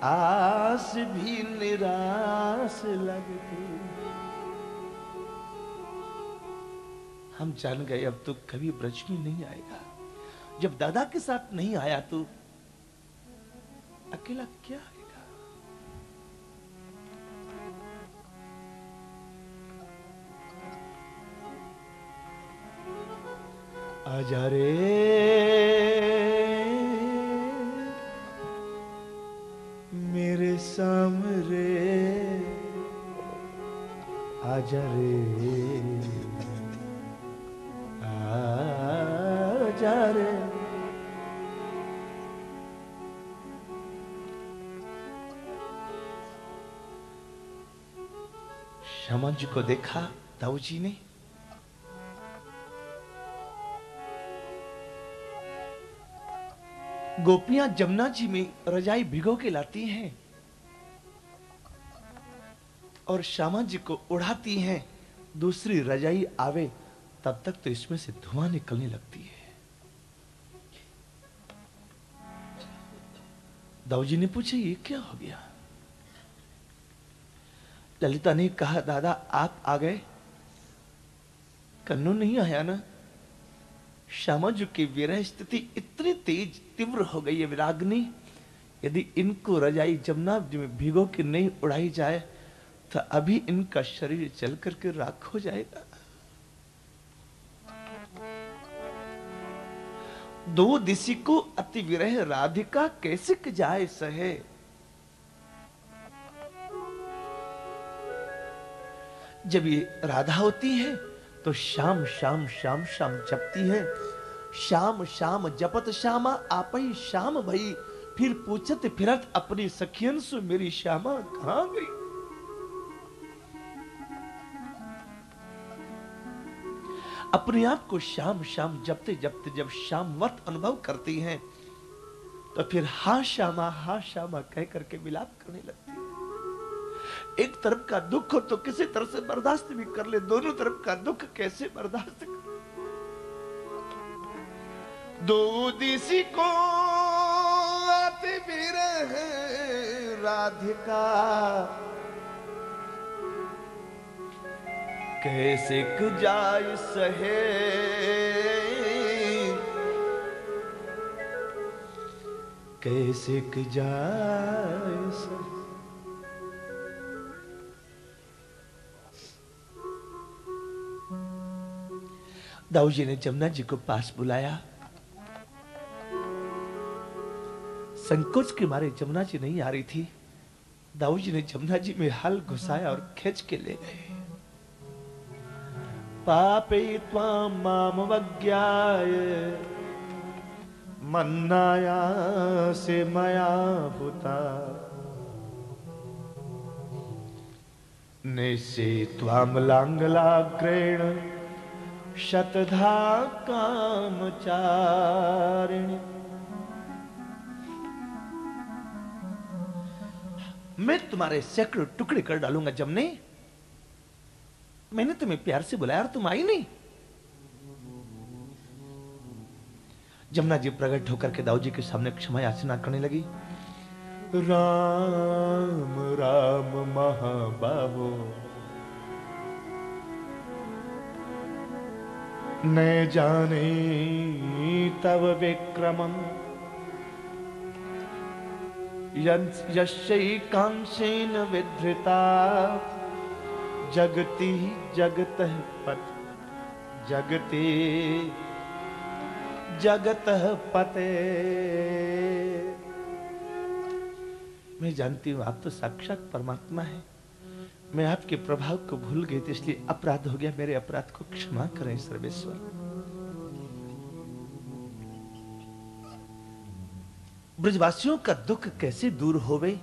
आस भी निराश लगती। हम जान गए अब तो कभी ब्रज में नहीं आएगा। जब दादा के साथ नहीं आया तो अकेला क्या आएगा। आजा रे मेरे सामने, आजा रे आजा रे। श्यामा जी को देखा दाऊ जी ने। गोपियां जमुना जी में रजाई भिगो के लाती हैं और श्यामा जी को उड़ाती हैं। दूसरी रजाई आवे तब तक तो इसमें से धुआं निकलने लगती है। दाऊ जी ने पूछा ये क्या हो गया। ललिता ने कहा दादा आप आ गए, कन्नू नहीं आया ना। श्यामा जी की विरह स्थिति इतनी तेज तीव्र हो गई है विरागनी, यदि इनको रजाई जमुना में भिगो के नहीं उड़ाई जाए तो अभी इनका शरीर जल करके राख हो जाएगा। दो दिशी को अति विरह राधिका कैसे क जाए सहे। जब ये राधा होती है तो श्याम श्याम श्याम श्याम जपती है। श्याम श्याम जपत श्यामा आपई श्याम भई, फिर पूछत फिरत अपनी सखियन से मेरी श्यामा कहां गई। अपने आप को श्याम श्याम जपते जपते जब श्यामवत अनुभव करती हैं तो फिर हा श्यामा कह करके विलाप करने लगती है। एक तरफ का दुख हो तो किसी तरह से बर्दाश्त भी कर ले, दोनों तरफ का दुख कैसे बर्दाश्त कर। दो दिशी को अति विरह राधिका, कैसे क जाय सहे। कैसे क जाय सहे। दाऊ जी ने जमुना जी को पास बुलाया। संकोच के मारे जमुना जी नहीं आ रही थी। दाऊ जी ने जमुना जी में हल घुसाया और खींच के ले गए। पापे त्वां मामवज्ञाय मन्नाया से मया भूता, निशे त्वां लांगलाग्रेण शतधा कामचारिणी। मैं तुम्हारे सैकड़ों टुकड़े कर डालूंगा जमने। मैंने तुम्हें प्यार से बुलाया और तुम आई नहीं। जमुना जी प्रकट होकर के दाऊ जी के सामने क्षमा याचना करने लगी। राम राम महाबाहो, न जाने तव विक्रमम्, यस्यैकांशेन विधृता जगति जगतः पत, जगति जगतः पते। मैं जानती हूं आप तो साक्षात परमात्मा है। मैं आपके प्रभाव को भूल गई थी, इसलिए अपराध हो गया। मेरे अपराध को क्षमा करें सर्वेश्वर। ब्रजवासियों का दुख कैसे दूर होवे,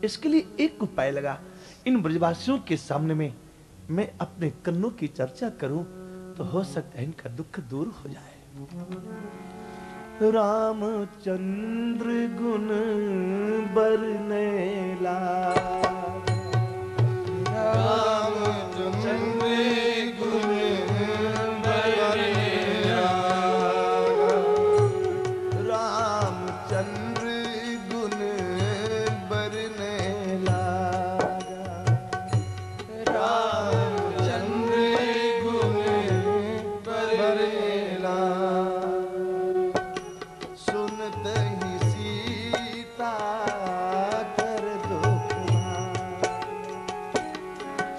इसके लिए एक उपाय लगा। इन ब्रजवासियों के सामने में मैं अपने कन्नों की चर्चा करूं तो हो सकता है इनका दुख दूर हो जाए। रामचंद्र गुण बरनेला, रामचंद्र गुण बरनेला, रामचंद्र गुण बरनेला। सुनते ही सीता कर दुख भागा,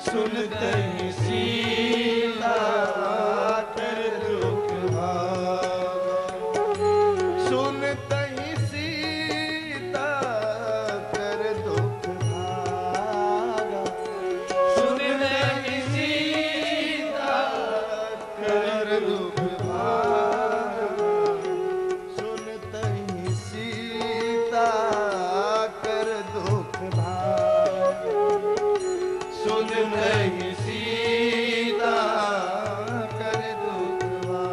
सुनते ही सीता कर दुख भागा, सुनते ही सीता कर दुख भागा, सुनते ही सीता कर दुख भागा, सुनते ही सीता कर दुख भागा, सुनते ही सीता कर दुख भागा।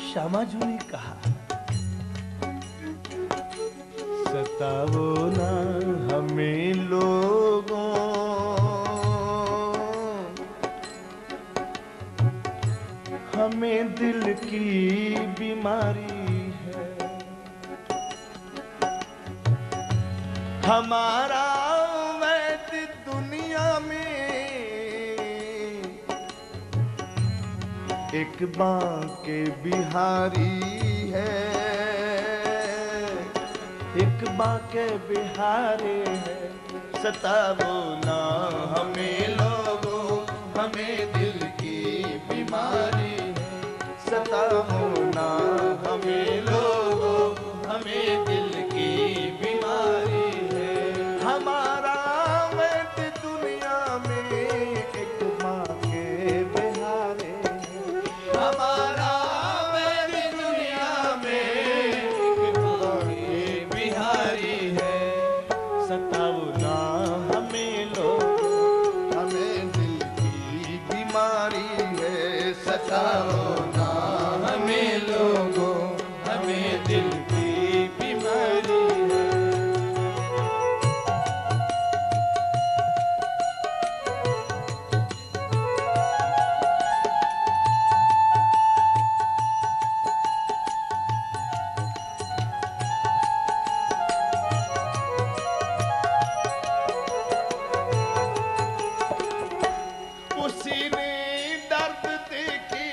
श्यामा जी ने कहा, सतावो ना हमें लोगों, हमें दिल की बीमारी है, हमारा वैद्य दुनिया में एक बांके बिहारी है, एक बांके बिहारी है। सतावो ना हमें लोगों, हमें दिल की बीमारी है, सतावो ना हमें लोगों, हमें दिल की बीमारी है, हमारा वैद्य दुनिया में एक बांके बिहारी है, हमारा वैद्य दुनिया में एक बांके बिहारी है। सतावो ना हमें लोगों, हमें दिल की बीमारी है, सतावो ना हमें लोगों, हमें दिल की बीमारी है। उसी ने दर्द देखी,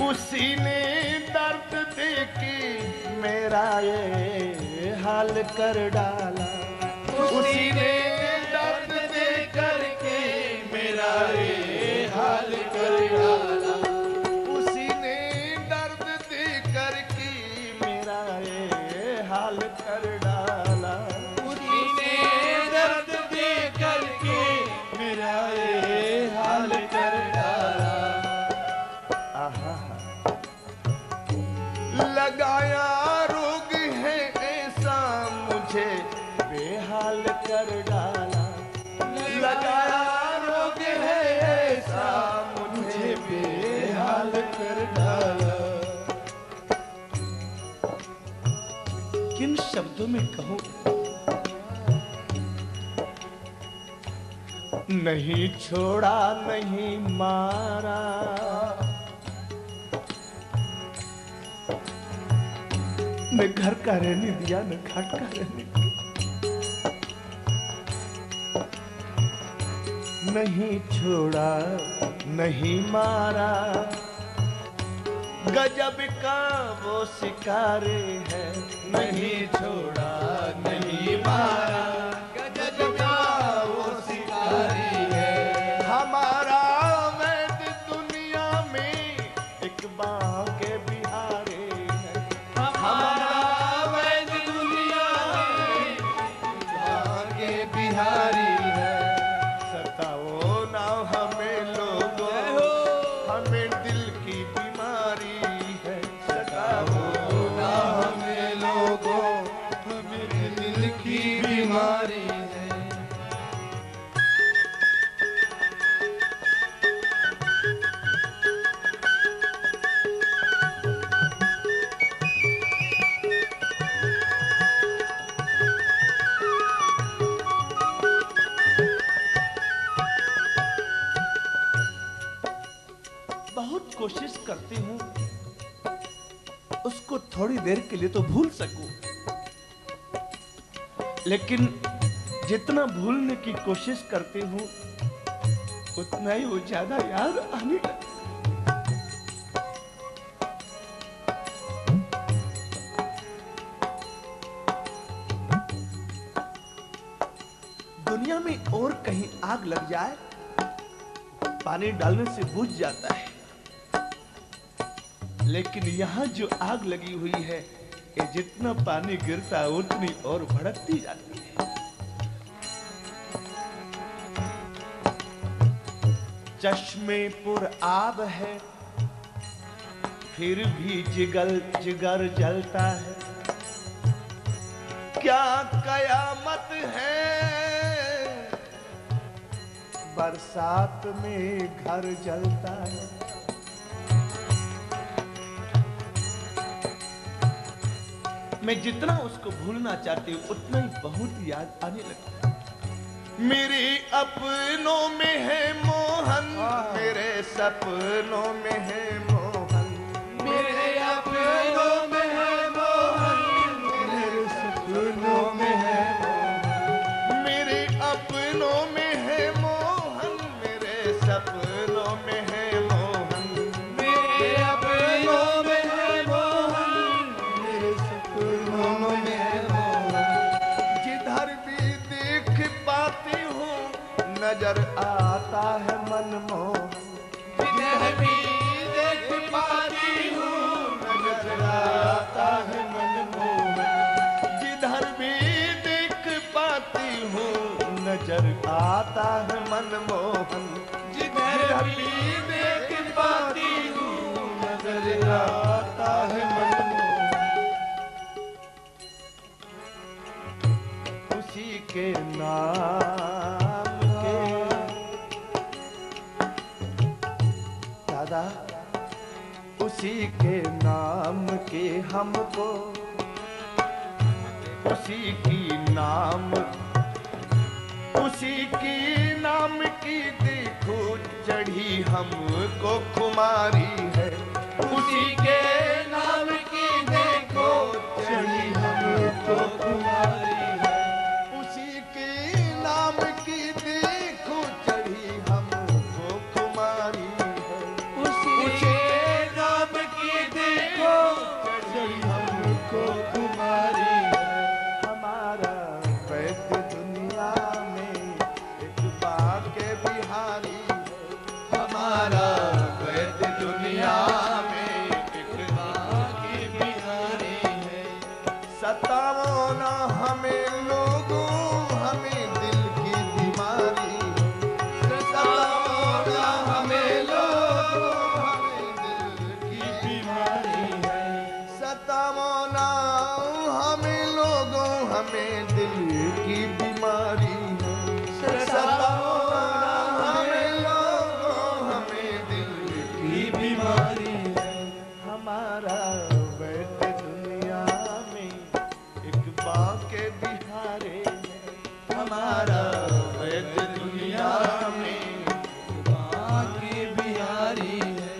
उसी ने दर्द देखी मेरा ये हाल कर डाला, उसी ने दर्द दे करके मेरा ये हाल कर डाला, उसी ने दर्द दे करके मेरा ये हाल कर डाला, उसी ने दर्द दे करके मेरा ये हाल कर डाला। आहा, लगाया रोग है ऐसा मुझे बेहाल कर डाला, लगाया रोग है ऐसा मुझे बेहाल कर डाला। किन शब्दों में कहूं, नहीं छोड़ा नहीं मारा, न घर का रहने दिया न घाट का रहने दिया, नहीं छोड़ा नहीं मारा, गजब का वो शिकारी है, नहीं छोड़ा नहीं मारा, गजब का वो शिकारी है, हमारा वैद्य दुनिया में एक बांके बिहारी है, हमारा वैद्य दुनिया में एक बांके बिहारी है। सताओ ना हमें लोगों, हमें दिल की बीमारी है, सताओ ना हमें लोगों, हमें दिल की बीमारी है। बहुत कोशिश करती हूँ उसको थोड़ी देर के लिए तो भूल सकूं, लेकिन जितना भूलने की कोशिश करती हूँ उतना ही वो ज्यादा याद आने लगा। दुनिया में और कहीं आग लग जाए, पानी डालने से बुझ जाता है, लेकिन यहां जो आग लगी हुई है, ये जितना पानी गिरता है उतनी और भड़कती जाती है। चश्मे पुर आब है, फिर भी जिगर जलता है। क्या कयामत है, बरसात में घर जलता है। मैं जितना उसको भूलना चाहती हूँ उतना ही बहुत याद आने लगता है। मेरे अपनों में है मोहन, मेरे सपनों में है मोहन, मेरे अपनों में है मोहन, मेरे सपनों में है मोहन, मेरे अपनों में है मोहन, मेरे सपनों में है मोहन, मेरे अपनों में है मोहन, मेरे सपनों में है मोहन। जिधर भी देख पाती हूँ नजर आता है मनमोहन, जिधर भी देख पाती हूँ नजर आता है मनमोहन, जिधर भी देख पाती हूँ नजर आता है मनमोहन, जिधर भी देख पाती हूँ नजर आता है मनमोहन। उसी के नाम के दादा, उसी के नाम के हमको, उसी की नाम, उसी की नाम की देखो चढ़ी हमको खुमारी है। उसी के नाम की देखो चढ़ी हमको खुमारी है। उसी के नाम की देखो चढ़ी हमको खुमारी है। उसी के नाम की देखो चढ़ी हमको खुमारी है। हमारा वैद्य दुनिया में एक बाके बिहारी है। हमारा वैद्य दुनिया में एक बाके बिहारी है। सताओ ना हमें लोगों, हमें दिल की बीमारी है। सताओ ना हमें लोगों, हमें दिल की बीमारी है। सताओ ना हमें लोगों, हमें दिल की बीमारी है। सताओ ना हमें लोगों, हमें दिल की बीमारी है। हमारा वैद्य दुनिया में एक बाके बिहारे है। हमारा वैद्य दुनिया में एक बाके बिहारी है।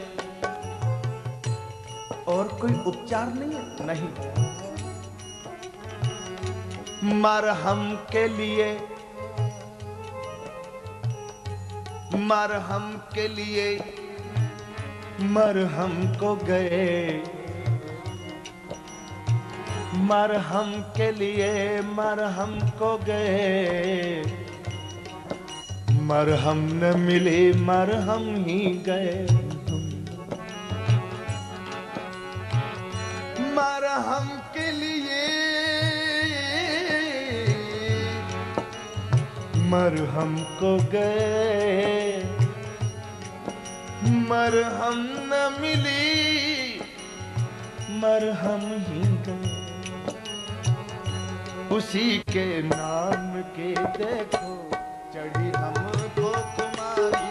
और कोई उपचार नहीं है? नहीं। मरहम के लिए, मरहम के लिए मरहम को गए, मरहम के लिए मरहम को गए। मरहम न मिले मरहम ही गए। मरहम के लिए मरहम को गए, मरहम न मिली मरहम ही गए। उसी के नाम के देखो चढ़ी हमको खुमारी